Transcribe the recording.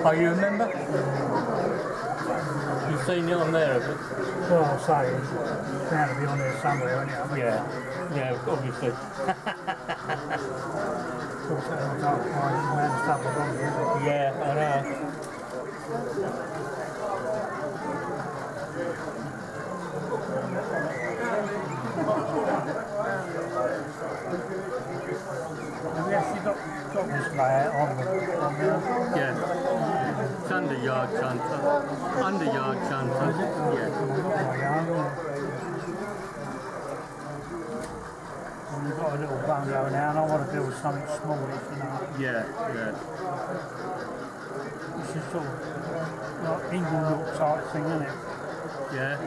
Oh, you remember? You've seen it on there, have you? Well, I'll say it's bound to be on there somewhere, isn't it? I think Yeah, obviously. also, I can't find it around the stuff I've got here. Yeah, I know. Have we actually got this layout on there? Yeah. It's under yard chanter. Under yard chanter. Yeah. And we've got a little bungalow now, and I want to build something smallish, you know. Yeah. This is sort of like Inglenook type thing, isn't it? Yeah.